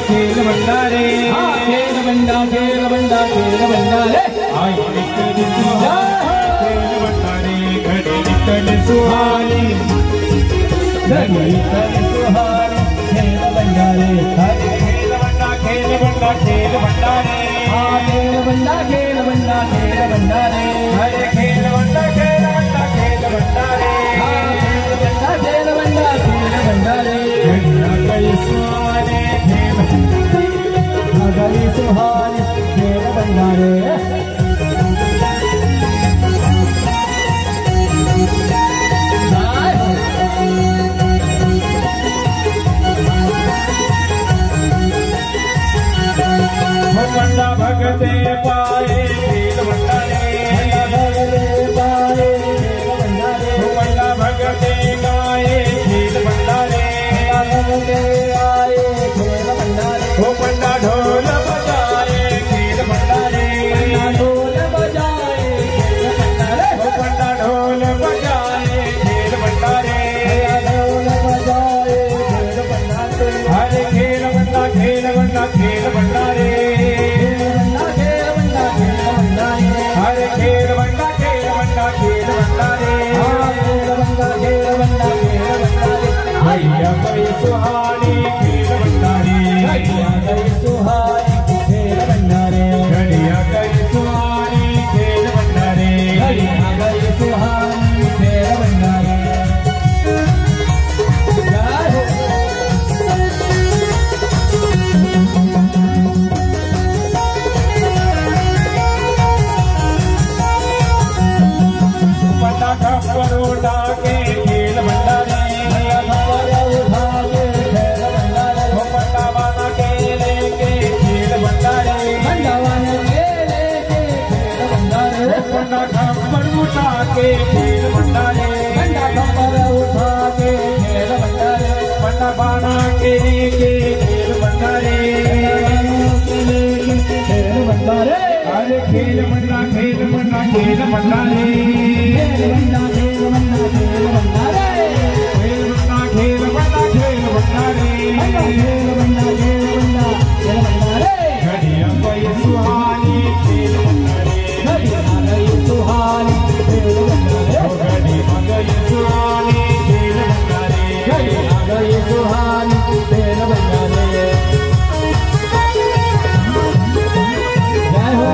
खेल भंडारे खेल बंडा खेल बंडा खेल भंडारे आई निकल खेल भंडारे घड़ी निकल सुहानी घड़ी निकल सुहानी खेल भंडारे खेल भंडा खेल भंडा खेल भंडारे खेल बंडा खेल बंडा खेल भंडारे हरे खेल भंडा खेल भंडा खेल भंडारे खेल बंडा खेल बंडा खेल भंडारे घड़िया गई सुहाने गली सुहानी खेल भंडारे बंडा भगते पाए खेल भंडारे भगते पाए खेल भंडारे बंडा भगते गाए खेल भंडारे भगते आए खेल भंडारे बंडा ढोल बजाए खेल भंडारे ढोल बजाए खेल भंडारे बंडा ढोल बजाए खेल भंडारे ढोल बजाए खेल भंडारे हरे खेल भंडा खेल भंडा खेल भंडारे हरे खेल भंडा खेल भंडा खेल भंडारे भैया गई सुहानी खेल भंडारे घड़िया गई सुहानी खेल भंडारे घड़िया गई सुहानी खेल भंडारे घड़िया गई सुहानी खेल भंडारे बंडा खबर उठा के खेल भंडारे बंडा बाना के लेके खेल भंडारे बंडा खबर उठा के खेल भंडारे बंडा बाना के लेके खेल भंडारे अरे खेल भंडा खेल भंडा खेल भंडारे खेल भंडा खेल भंडा खेल भंडारे घड़िया गई सुहानी खेल भंडारे घड़िया गई सुहानी खेल भंडारे जय हो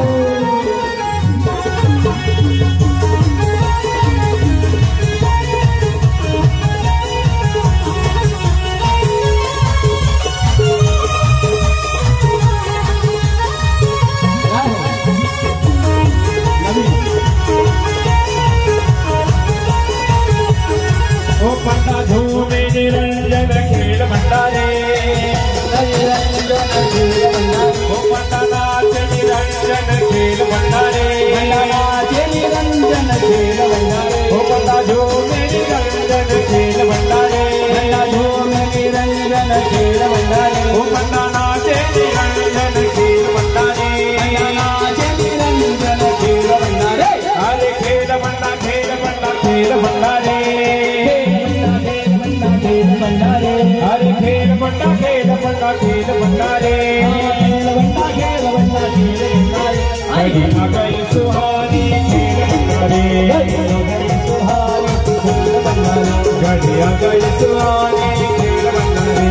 बंडा झूमे निरंजन खेल भंडारे बंडा नाच निरंजन खेल भंडारे बंडा झूमे निरंजन खेल भंडारे बंडा नाचे निरंजन खेल भंडारे हरे खेल भंडा खेल भंडा खेल भंडारे हरे खेल भंडा खेल भंडा खेल भंडारे घड़िया गई सुहानी खेल भंडारे घड़िया गई सुहानी खेल भंडारे